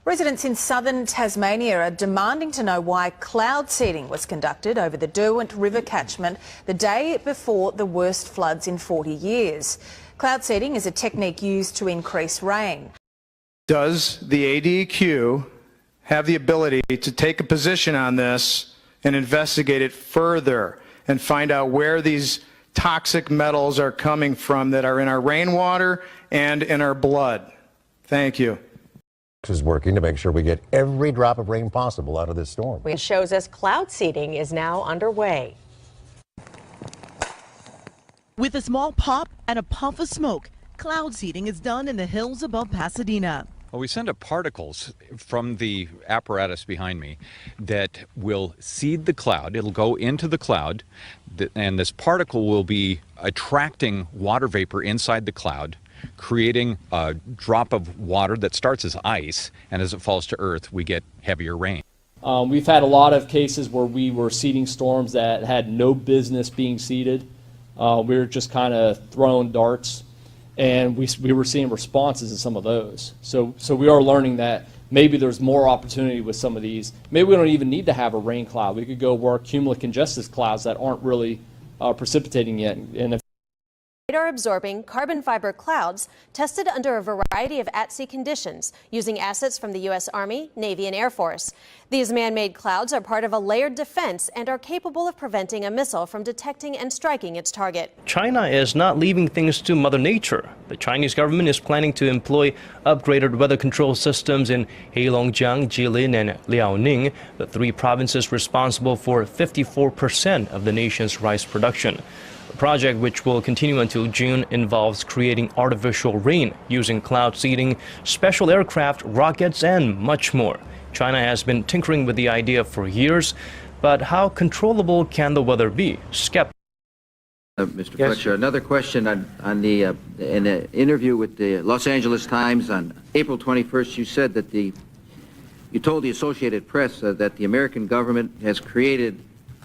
Residents in southern Tasmania are demanding to know why cloud seeding was conducted over the Derwent River catchment the day before the worst floods in 40 years. Cloud seeding is a technique used to increase rain. Does the ADEQ have the ability to take a position on this and investigate it further and find out where these toxic metals are coming from that are in our rainwater and in our blood? Thank you. Is working to make sure we get every drop of rain possible out of this storm. It shows us cloud seeding is now underway. With a small pop and a puff of smoke, cloud seeding is done in the hills above Pasadena. Well, we send up particles from the apparatus behind me that will seed the cloud. It'll go into the cloud, and this particle will be attracting water vapor inside the cloud, creating a drop of water that starts as ice, and as it falls to earth, we get heavier rain. We've had a lot of cases where we were seeding storms that had no business being seeded. We were just kind of throwing darts, and we were seeing responses in some of those. So we are learning that maybe there's more opportunity with some of these. Maybe we don't even need to have a rain cloud. We could go work cumulocongested clouds that aren't really precipitating yet. And if radar-absorbing carbon fiber clouds tested under a variety of at-sea conditions using assets from the U.S. Army, Navy, and Air Force. These man-made clouds are part of a layered defense and are capable of preventing a missile from detecting and striking its target. China is not leaving things to Mother Nature. The Chinese government is planning to employ upgraded weather control systems in Heilongjiang, Jilin, and Liaoning, the three provinces responsible for 54% of the nation's rice production. The project, which will continue until June, involves creating artificial rain using cloud seeding, special aircraft, rockets, and much more. China has been tinkering with the idea for years, but how controllable can the weather be? Mr. Yes, Fletcher, another question on the in an interview with the Los Angeles Times on April 21st, you said that you told the Associated Press that the American government has created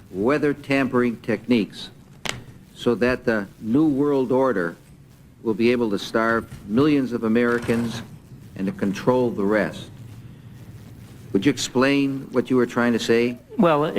weather tampering techniques so that the New World Order will be able to starve millions of Americans and to control the rest. Would you explain what you were trying to say? Well,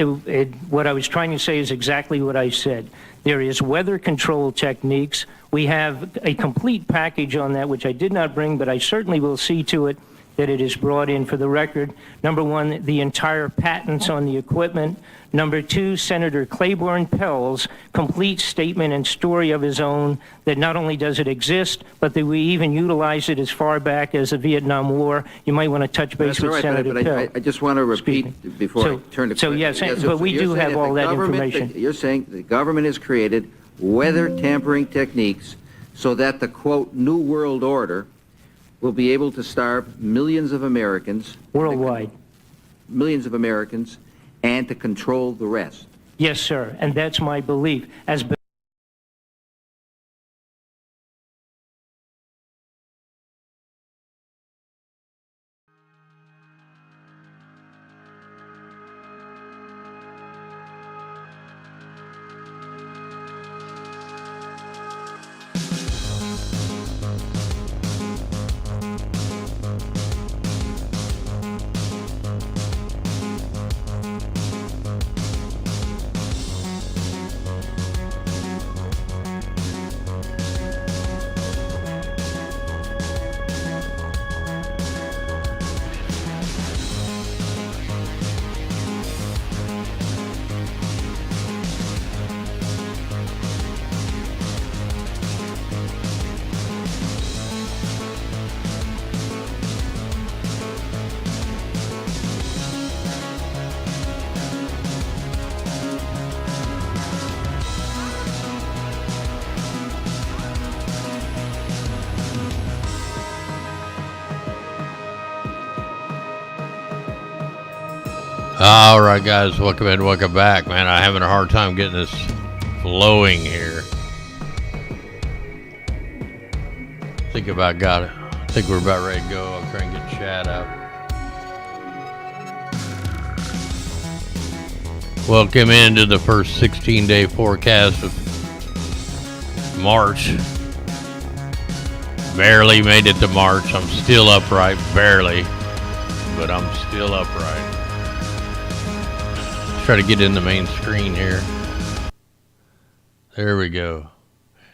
what I was trying to say is exactly what I said. There is weather control techniques. We have a complete package on that, which I did not bring, but I certainly will see to it that it is brought in for the record. Number one, the entire patents on the equipment. Number two, Senator Claiborne Pell's complete statement and story of his own that not only does it exist, but that we even utilize it as far back as the Vietnam War. You might want to touch base with Senator Pell. I just want to repeat before I turn to So yes, but we do have all that information. You're saying the government has created weather tampering techniques so that the, quote, New World Order will be able to starve millions of Americans. Worldwide. Millions of Americans, and to control the rest. Yes, sir, and that's my belief. As All right, guys, welcome in, welcome back. Man, I'm having a hard time getting this flowing here. I think we're about ready to go. I'll try and get Chad up. Welcome into the first 16-day forecast of March. Barely made it to March. I'm still upright, barely. but I'm still upright. Let's try to get in the main screen here. There we go.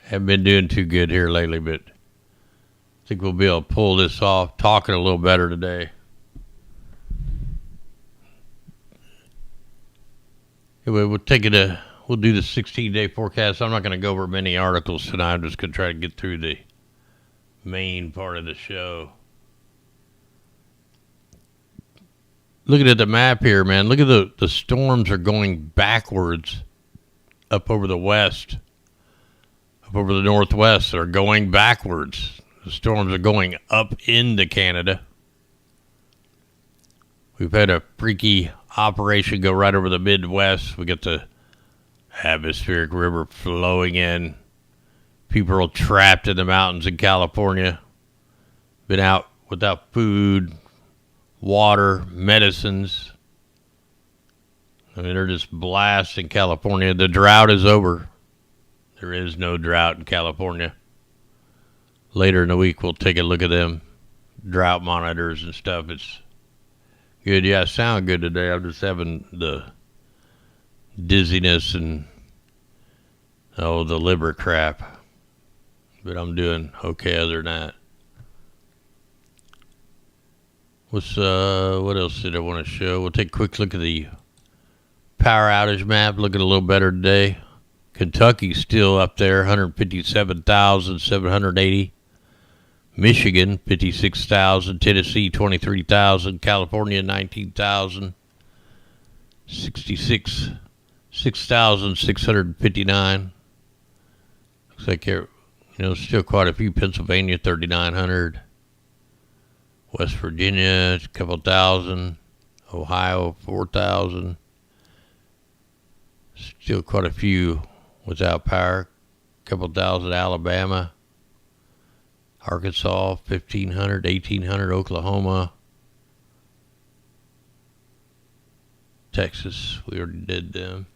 Haven't been doing too good here lately, but I think we'll be able to pull this off. Talking a little better today. Anyway, we'll do the 16-day forecast. I'm not going to go over many articles tonight. I'm just going to try to get through the main part of the show. Looking at the map here, man. Look at the storms are going backwards up over the west. Up over the northwest, they're going backwards. The storms are going up into Canada. We've had a freaky operation go right over the Midwest. We got the atmospheric river flowing in. People are trapped in the mountains in California. Been out without food, water, medicines. I mean, they're just blasting California. The drought is over. There is no drought in California. Later in the week, we'll take a look at them drought monitors and stuff. It's good. Yeah, I sound good today. I'm just having the dizziness and, the liver crap. But I'm doing okay other than that. What else did I want to show? We'll take a quick look at the power outage map. Looking a little better today. Kentucky's still up there, 157,780. Michigan, 56,000. Tennessee, 23,000. California, 19,000. 6,659. Looks like still quite a few. Pennsylvania, 3,900. West Virginia, a couple thousand. Ohio, 4,000. Still quite a few without power. A couple thousand. Alabama. Arkansas, 1,500, 1,800. Oklahoma. Texas, we already did them.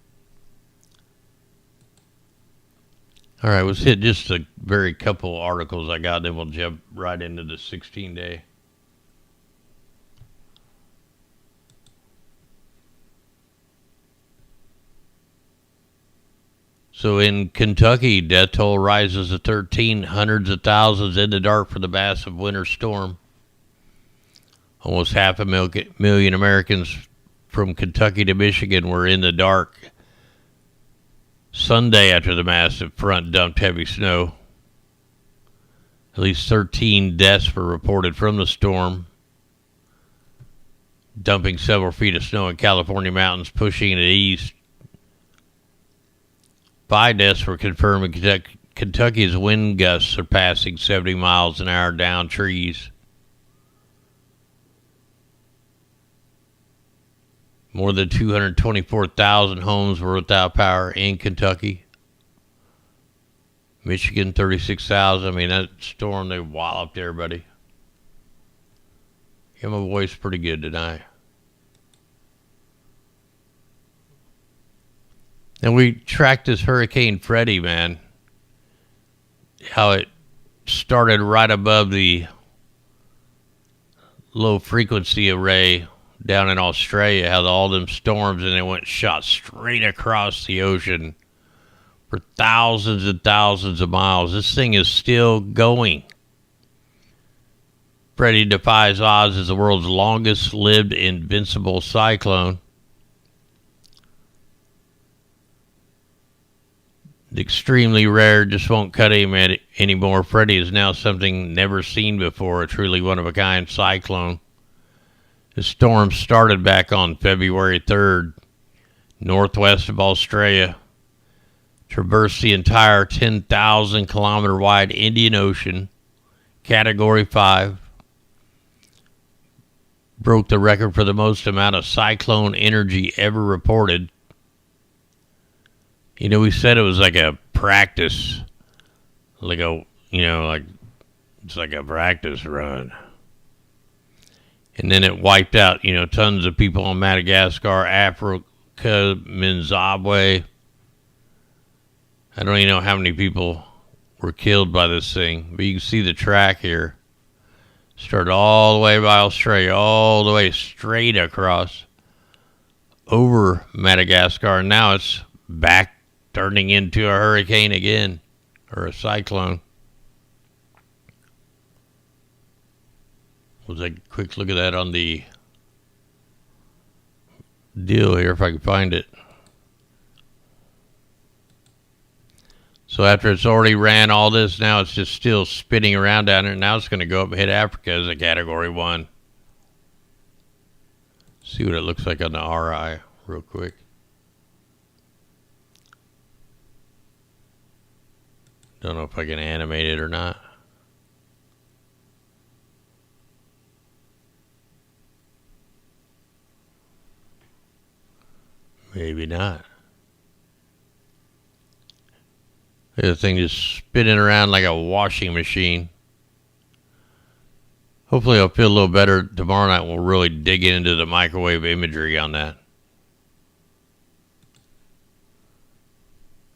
All right, let's hit just a very couple articles I got, then we'll jump right into the 16-day. So in Kentucky, death toll rises to 13, hundreds of thousands in the dark for the massive winter storm. Almost 500,000 Americans from Kentucky to Michigan were in the dark Sunday after the massive front dumped heavy snow. At least 13 deaths were reported from the storm, dumping several feet of snow in California mountains, pushing it east. 5 deaths were confirmed in Kentucky's wind gusts surpassing 70 miles an hour down trees. More than 224,000 homes were without power in Kentucky. Michigan, 36,000. I mean, that storm, they walloped everybody. Got my voice pretty good tonight. And we tracked this Hurricane Freddy, man. How it started right above the low frequency array down in Australia. How all them storms and it shot straight across the ocean for thousands and thousands of miles. This thing is still going. Freddy defies odds as the world's longest lived invincible cyclone. Extremely rare, just won't cut him anymore. Freddy is now something never seen before, a truly one-of-a-kind cyclone. The storm started back on February 3rd, northwest of Australia, traversed the entire 10,000-kilometer-wide Indian Ocean, Category 5, broke the record for the most amount of cyclone energy ever reported. You know, we said it was like a practice, it's like a practice run. And then it wiped out, tons of people on Madagascar, Africa, Zimbabwe. I don't even know how many people were killed by this thing, but you can see the track here. Started all the way by Australia, all the way straight across over Madagascar, and now it's back turning into a hurricane again, or a cyclone. We'll take a quick look at that on the deal here, if I can find it. So after it's already ran all this, now it's just still spinning around down there. Now it's going to go up and hit Africa as a Category 1. See what it looks like on the RI real quick. Don't know if I can animate it or not. Maybe not. The thing just spinning around like a washing machine. Hopefully I'll feel a little better tomorrow night. We'll really dig into the microwave imagery on that.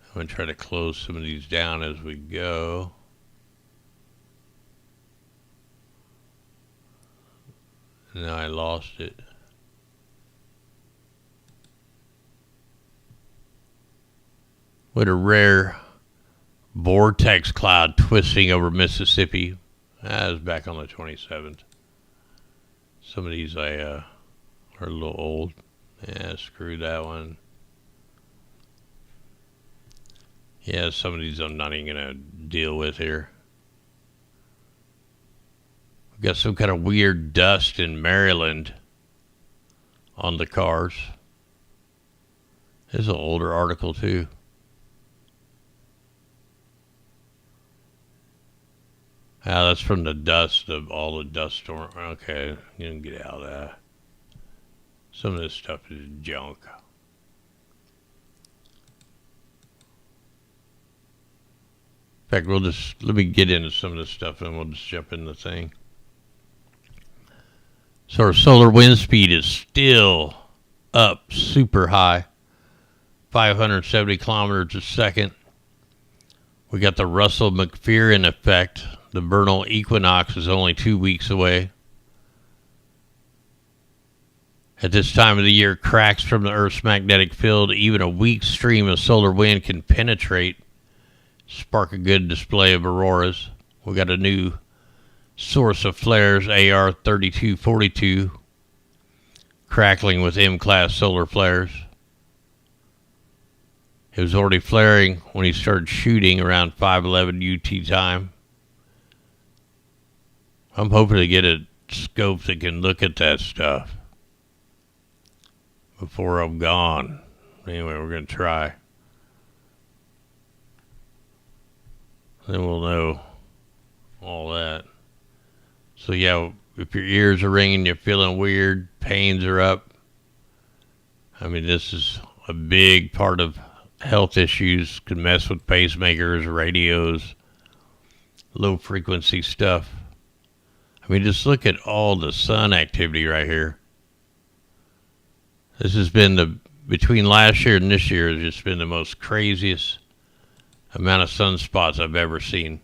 I'm going to try to close some of these down as we go. No, I lost it. What a rare vortex cloud twisting over Mississippi. That was back on the 27th. Some of these are a little old. Yeah, screw that one. Yeah, some of these I'm not even going to deal with here. We've got some kind of weird dust in Maryland on the cars. This is an older article, too. Ah, that's from the dust of all the dust storm. Okay, you can get out of that. Some of this stuff is junk. In fact, let me get into some of this stuff and we'll just jump in the thing. So our solar wind speed is still up super high. 570 kilometers a second. We got the Russell-McPherson effect. The vernal equinox is only 2 weeks away. At this time of the year, cracks from the Earth's magnetic field, even a weak stream of solar wind can penetrate, spark a good display of auroras. We got a new source of flares, AR 3242, crackling with M-class solar flares. It was already flaring when he started shooting around 5:11 UT time. I'm hoping to get a scope that can look at that stuff before I'm gone. Anyway, we're going to try. Then we'll know all that. So yeah, if your ears are ringing, you're feeling weird, pains are up. I mean, this is a big part of health issues. Could mess with pacemakers, radios, low frequency stuff. I mean, just look at all the sun activity right here. This has been between last year and this year, has just been the most craziest amount of sunspots I've ever seen.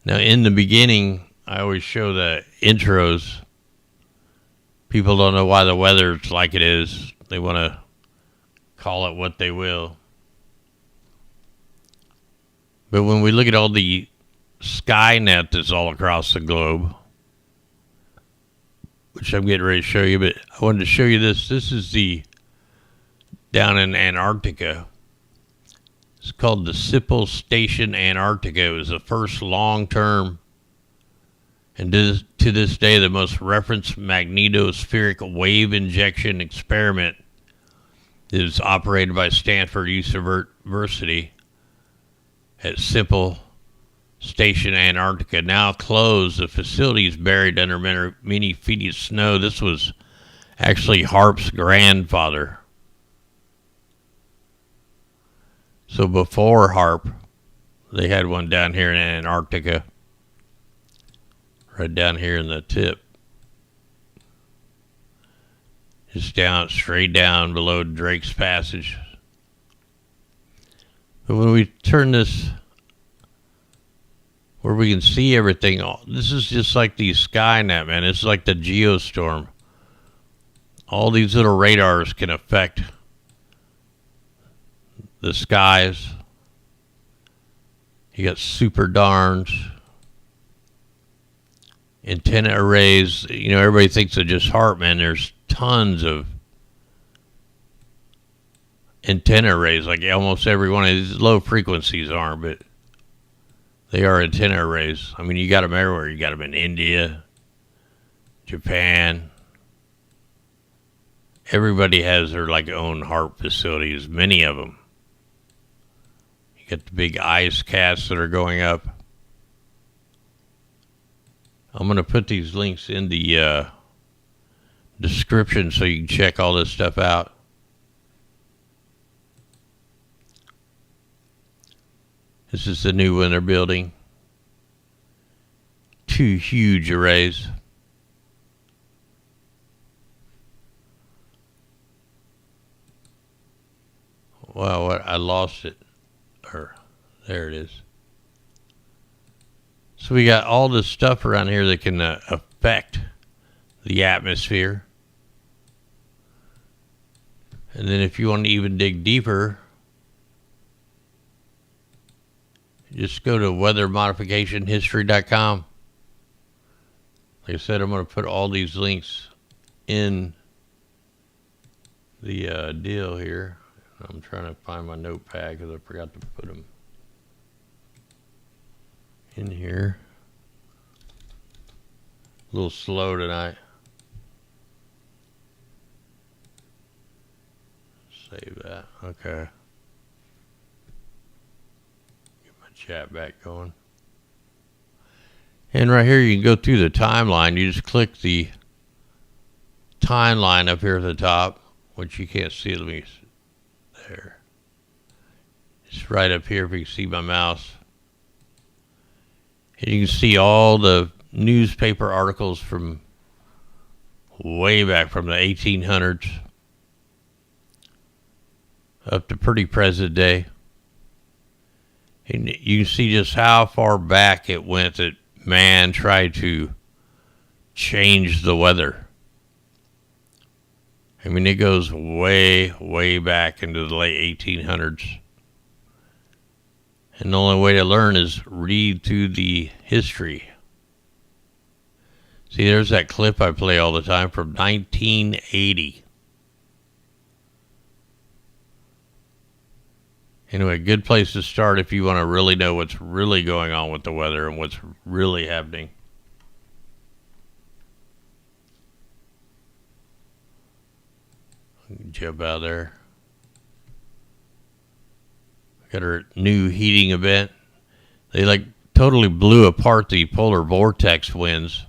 Now, in the beginning, I always show the intros. People don't know why the weather's like it is. They want to call it what they will. But when we look at all the Skynet that's all across the globe, which I'm getting ready to show you, but I wanted to show you this. This is down in Antarctica. It's called the Sippel Station Antarctica. It was the first long-term, and to this day, the most referenced magnetospheric wave injection experiment is operated by Stanford University at Sippel Station Antarctica. Now closed. The facility is buried under many feet of snow. This was actually HAARP's grandfather. So before HAARP, they had one down here in Antarctica. Right down here in the tip. Just down, straight down below Drake's Passage. But when we turn this where we can see everything. This is just like the Skynet, man. It's like the geostorm. All these little radars can affect the skies. You got super darns, antenna arrays. You know, everybody thinks of just HARP, man. There's tons of antenna arrays. Like almost every one of these low frequencies aren't, but they are antenna arrays. I mean, you got them everywhere. You got them in India, Japan. Everybody has their like own HARP facilities, many of them. You got the big ice casts that are going up. I'm going to put these links in the description so you can check all this stuff out. This is the new one they're building. 2 huge arrays. Wow, what? I lost it. There it is. So we got all this stuff around here that can affect the atmosphere. And then if you want to even dig deeper, just go to weathermodificationhistory.com. Like I said, I'm going to put all these links in the deal here. I'm trying to find my notepad because I forgot to put them in here. A little slow tonight. Save that. Okay. Get my chat back going. And right here you can go through the timeline. You just click the timeline up here at the top, which you can't see. Let me there. It's right up here if you can see my mouse. And you can see all the newspaper articles from way back from the 1800s up to pretty present day. And you can see just how far back it went that man tried to change the weather. I mean, it goes way, way back into the late 1800s. And the only way to learn is read through the history. See, there's that clip I play all the time from 1980. Anyway, good place to start if you want to really know what's really going on with the weather and what's really happening. Jump out of there. Got our new heating event. They like totally blew apart the polar vortex winds.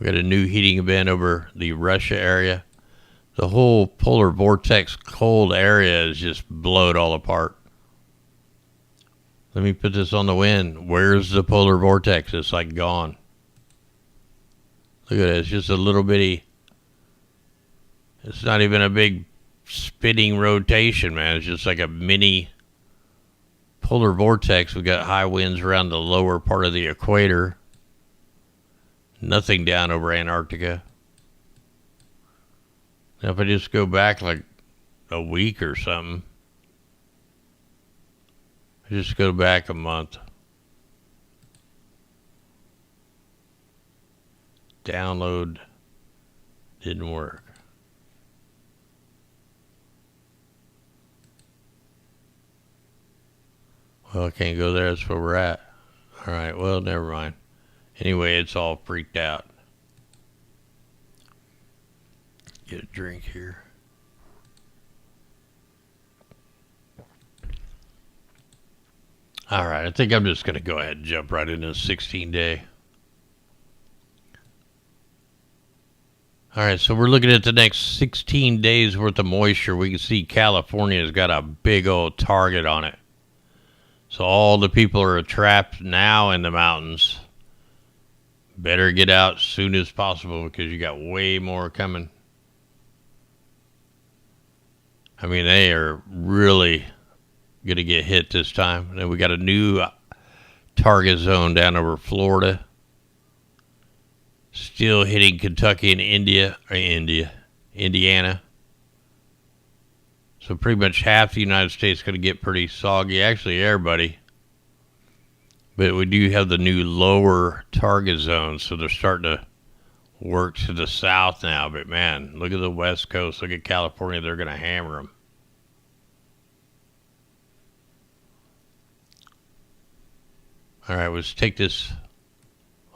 We got a new heating event over the Russia area. The whole polar vortex cold area is just blowed all apart. Let me put this on the wind. Where's the polar vortex? It's like gone. Look at it. It's just a little bitty. It's not even a big spinning rotation, man. It's just like a mini polar vortex. We got high winds around the lower part of the equator. Nothing down over Antarctica. Now if I just go back like a week or something, I just go back a month. Download didn't work. Well, I can't go there. That's where we're at. All right. Well, never mind. Anyway, it's all freaked out. Get a drink here. All right. I think I'm just going to go ahead and jump right into the 16-day. All right. So we're looking at the next 16 days worth of moisture. We can see California's got a big old target on it. So all the people who are trapped now in the mountains better get out as soon as possible because you got way more coming. I mean, they are really going to get hit this time. And then we got a new target zone down over Florida. Still hitting Kentucky and Indiana. So pretty much half the United States is going to get pretty soggy. Actually, everybody. But we do have the new lower target zone, so they're starting to work to the south now. But man, look at the West Coast. Look at California. They're going to hammer them. All right, let's take this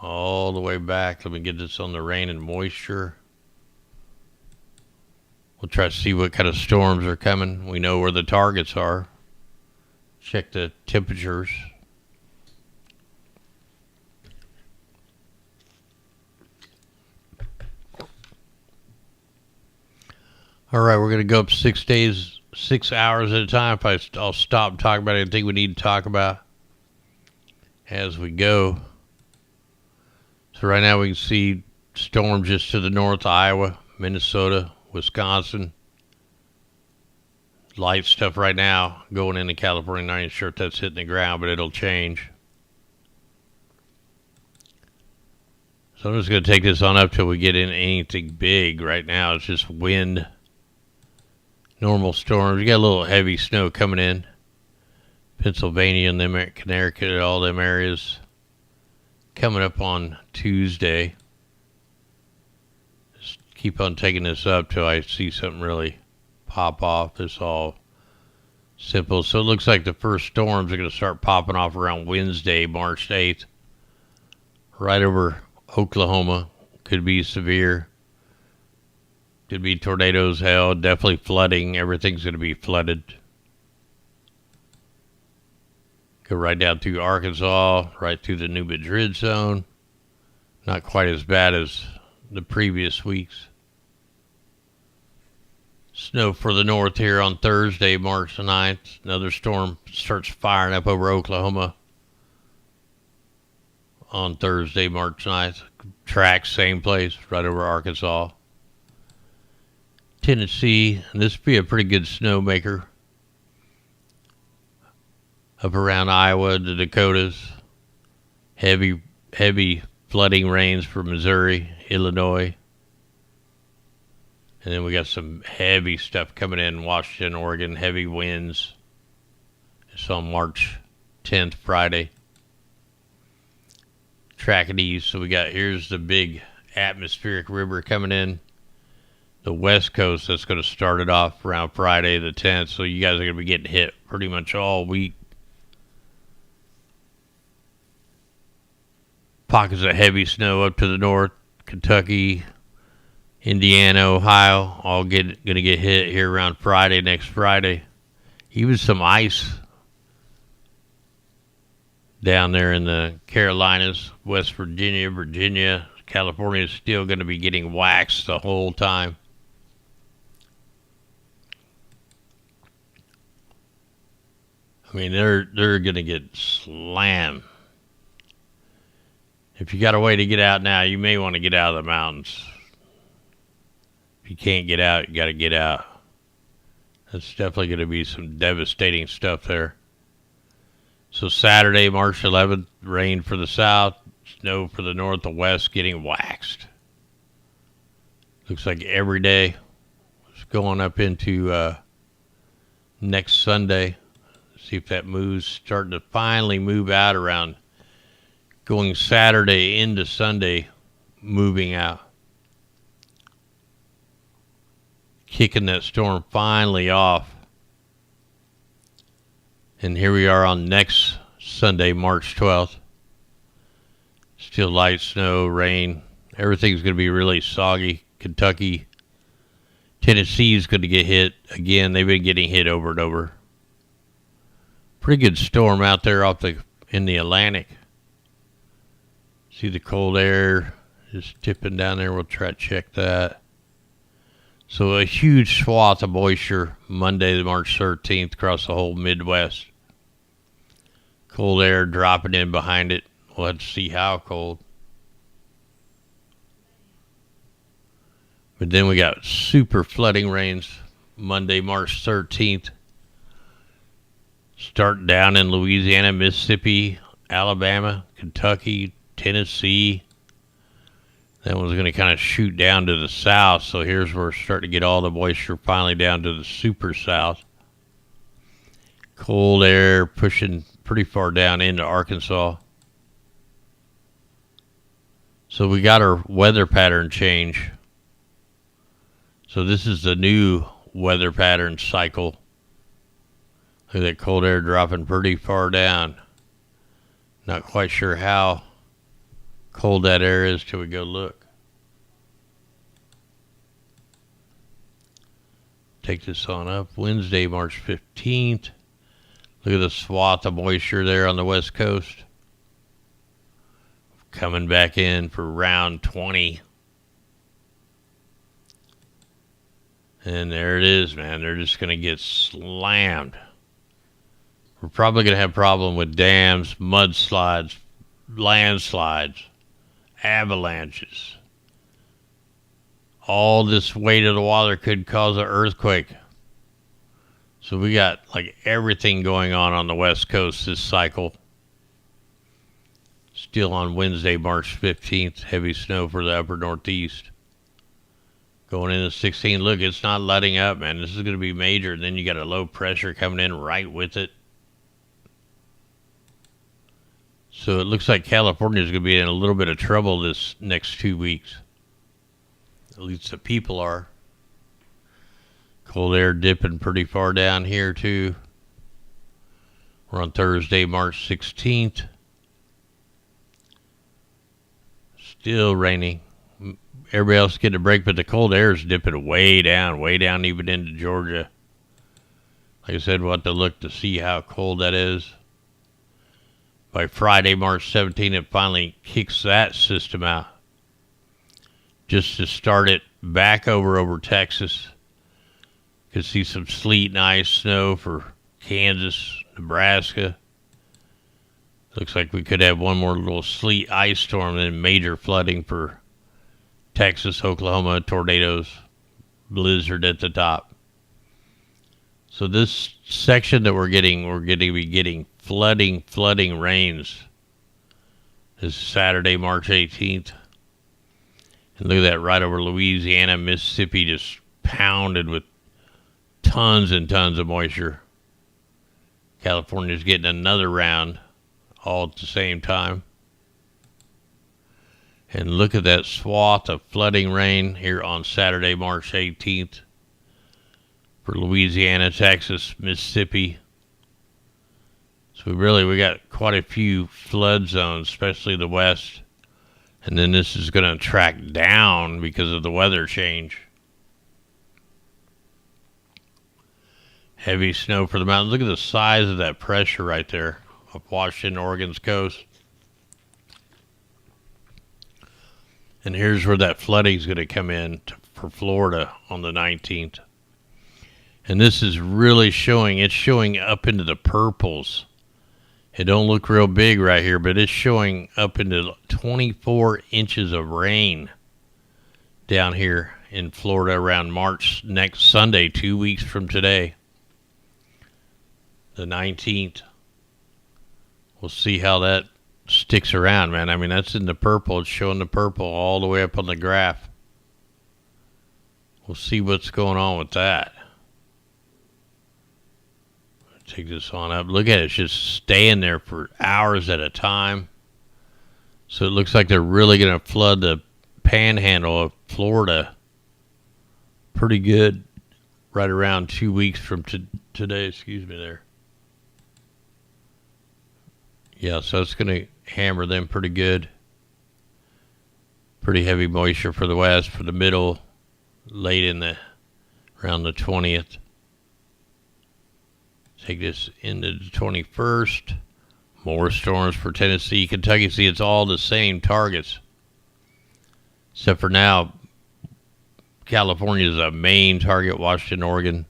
all the way back. Let me get this on the rain and moisture. We'll try to see what kind of storms are coming. We know where the targets are. Check the temperatures. All right, we're going to go up 6 days, 6 hours at a time. I'll stop and talk about anything we need to talk about as we go. So right now we can see storms just to the north, Iowa, Minnesota, Wisconsin. Light stuff right now going into California. Not even sure if that's hitting the ground, but it'll change. So I'm just going to take this on up till we get in anything big. Right now it's just wind, normal storms. You got a little heavy snow coming in. Pennsylvania and them, Connecticut, all them areas coming up on Tuesday. Just keep on taking this up till I see something really pop off. It's all simple. So it looks like the first storms are going to start popping off around Wednesday, March 8th. Right over Oklahoma. Could be severe. Could be tornadoes, hell, definitely flooding. Everything's going to be flooded. Go right down through Arkansas, right through the New Madrid zone. Not quite as bad as the previous weeks. Snow for the north here on Thursday, March 9th. Another storm starts firing up over Oklahoma on Thursday, March 9th. Tracks, same place, right over Arkansas. Tennessee, and this would be a pretty good snowmaker. Up around Iowa, the Dakotas. Heavy flooding rains for Missouri, Illinois. And then we got some heavy stuff coming in Washington, Oregon, heavy winds. It's on March 10th, Friday. Tracking east. So we got, here's the big atmospheric river coming in. The West Coast, that's going to start it off around Friday the 10th. So you guys are going to be getting hit pretty much all week. Pockets of heavy snow up to the north. Kentucky, Indiana, Ohio, all going to get hit here around Friday, next Friday. Even some ice down there in the Carolinas, West Virginia, California is still going to be getting waxed the whole time. I mean, they're going to get slammed. If you got a way to get out now, you may want to get out of the mountains. If you can't get out, you got to get out. That's definitely going to be some devastating stuff there. So Saturday, March 11th, rain for the south, snow for the north, the west getting waxed. Looks like every day. It's going up into next Sunday. See if that moves, starting to finally move out around going Saturday into Sunday, moving out. Kicking that storm finally off. And here we are on next Sunday, March 12th. Still light snow, rain. Everything's going to be really soggy. Kentucky, Tennessee is going to get hit again. They've been getting hit over and over. Pretty good storm out there in the Atlantic. See the cold air just tipping down there. We'll try to check that. So a huge swath of moisture Monday, March 13th, across the whole Midwest. Cold air dropping in behind it. We'll have to see how cold. But then we got super flooding rains Monday, March 13th. Starting down in Louisiana, Mississippi, Alabama, Kentucky, Tennessee. That one's going to kind of shoot down to the south. So here's where we're starting to get all the moisture finally down to the super south. Cold air pushing pretty far down into Arkansas. So we got our weather pattern change. So this is the new weather pattern cycle. Look at that cold air dropping pretty far down. Not quite sure how cold that air is till we go look. Take this on up. Wednesday, March 15th. Look at the swath of moisture there on the west coast. Coming back in for round 20. And there it is, man. They're just going to get slammed. We're probably going to have a problem with dams, mudslides, landslides, avalanches. All this weight of the water could cause an earthquake. So we got like everything going on the West Coast this cycle. Still on Wednesday, March 15th, heavy snow for the upper Northeast. Going into 16, look, it's not letting up, man. This is going to be major. Then you got a low pressure coming in right with it. So it looks like California is going to be in a little bit of trouble this next 2 weeks. At least the people are. Cold air dipping pretty far down here, too. We're on Thursday, March 16th. Still raining. Everybody else getting a break, but the cold air is dipping way down even into Georgia. Like I said, we'll have to look to see how cold that is. By Friday, March 17th, it finally kicks that system out. Just to start it back over Texas. Could see some sleet and ice, snow for Kansas, Nebraska. Looks like we could have one more little sleet ice storm and then major flooding for Texas, Oklahoma, tornadoes, blizzard at the top. So this section that we're going to be getting flooding rains this Saturday, March 18th. And look at that right over Louisiana, Mississippi, just pounded with tons and tons of moisture. California's getting another round all at the same time. And look at that swath of flooding rain here on Saturday, March 18th for Louisiana, Texas, Mississippi. So we got quite a few flood zones, especially the west. And then this is going to track down because of the weather change. Heavy snow for the mountains. Look at the size of that pressure right there up Washington, Oregon's coast. And here's where that flooding is going to come in for Florida on the 19th. And this is really showing up into the purples. It don't look real big right here, but it's showing up into 24 inches of rain down here in Florida around March next Sunday, 2 weeks from today, the 19th. We'll see how that sticks around, man. I mean, that's in the purple. It's showing the purple all the way up on the graph. We'll see what's going on with that. Take this on up. Look at it. It's just staying there for hours at a time. So it looks like they're really going to flood the panhandle of Florida pretty good right around 2 weeks from today. Excuse me there. Yeah, so it's going to hammer them pretty good. Pretty heavy moisture for the west, for the middle, late around the 20th. Take this into the 21st. More storms for Tennessee, Kentucky. See, it's all the same targets. Except for now, California is a main target, Washington, Oregon.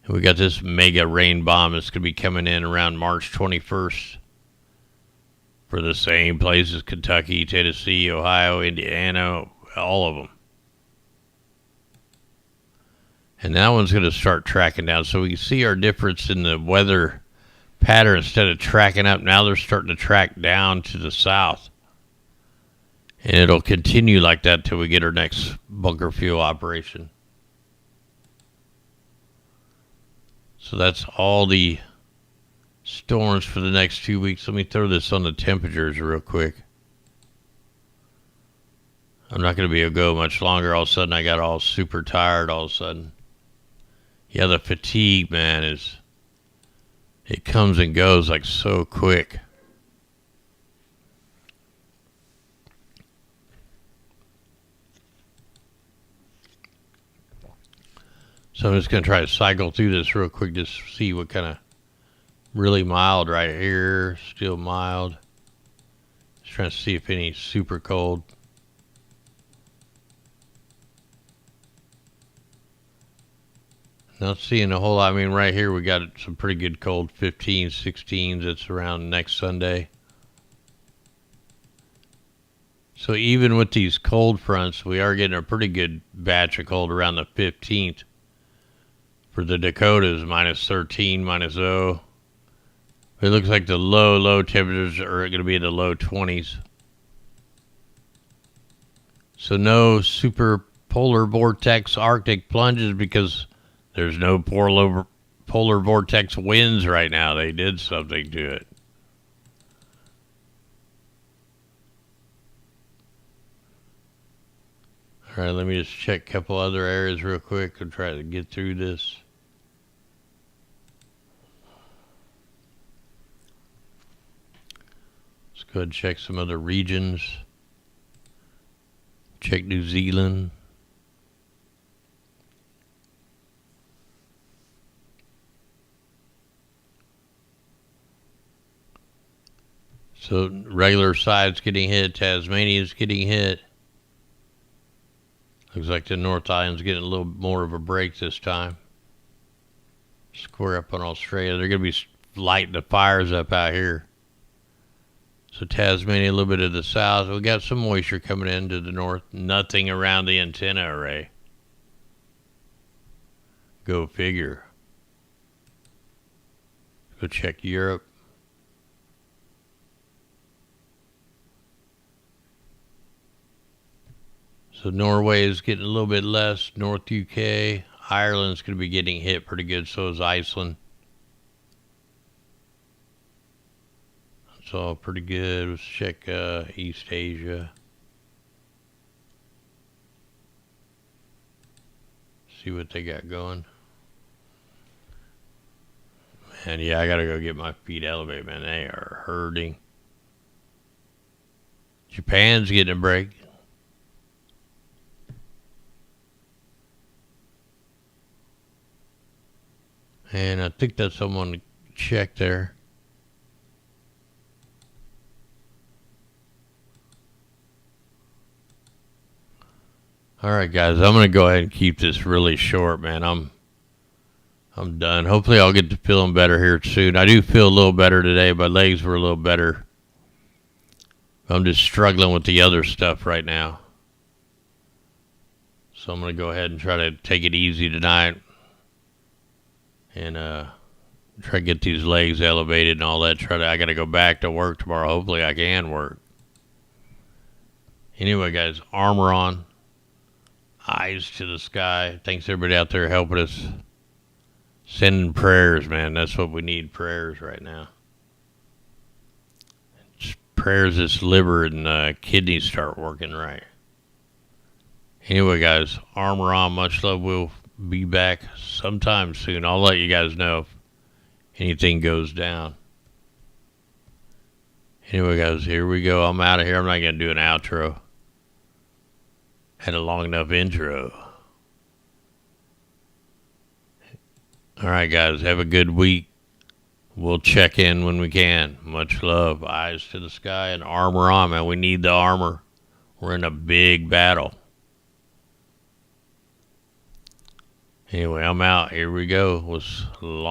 And we got this mega rain bomb that's going to be coming in around March 21st. For the same places, Kentucky, Tennessee, Ohio, Indiana, all of them. And that one's going to start tracking down. So we can see our difference in the weather pattern, instead of tracking up, now they're starting to track down to the south. And it'll continue like that till we get our next bunker fuel operation. So that's all the storms for the next 2 weeks. Let me throw this on the temperatures real quick. I'm not going to be able to go much longer. All of a sudden, I got all super tired all of a sudden. Yeah, the fatigue, man, it comes and goes like so quick. So I'm just going to try to cycle through this real quick, just see what kind of really mild right here, still mild. Just trying to see if any super cold. Not seeing a whole lot. I mean, right here we got some pretty good cold 15s, 16s. It's around next Sunday. So even with these cold fronts, we are getting a pretty good batch of cold around the 15th. For the Dakotas, minus 13, minus 0. It looks like the low temperatures are going to be in the low 20s. So no super polar vortex Arctic plunges because there's no polar vortex winds right now. They did something to it. All right, let me just check a couple other areas real quick and try to get through this. Let's go ahead and check some other regions. Check New Zealand. So regular side's getting hit. Tasmania's getting hit. Looks like the North Island's getting a little more of a break this time. Square up on Australia. They're going to be lighting the fires up out here. So Tasmania, a little bit to the south. We got some moisture coming into the north. Nothing around the antenna array. Go figure. Go check Europe. So Norway is getting a little bit less. North UK. Ireland's going to be getting hit pretty good. So is Iceland. That's all pretty good. Let's check East Asia. See what they got going. Man, yeah, I got to go get my feet elevated, man. They are hurting. Japan's getting a break. And I think that's someone to check there. All right, guys, I'm going to go ahead and keep this really short, man. I'm done. Hopefully I'll get to feeling better here soon. I do feel a little better today. My legs were a little better. I'm just struggling with the other stuff right now. So I'm going to go ahead and try to take it easy tonight. And try to get these legs elevated and all that. I got to go back to work tomorrow. Hopefully I can work. Anyway, guys, armor on. Eyes to the sky. Thanks everybody out there helping us. Sending prayers, man. That's what we need, prayers right now. Just prayers this liver and kidneys start working right. Anyway, guys, armor on. Much love. We'll be back sometime soon. I'll let you guys know if anything goes down. Anyway, guys, here we go. I'm out of here. I'm not going to do an outro. Had a long enough intro. All right, guys, have a good week. We'll check in when we can. Much love. Eyes to the sky and armor on, man. We need the armor. We're in a big battle. Anyway, I'm out. Here we go. It was long.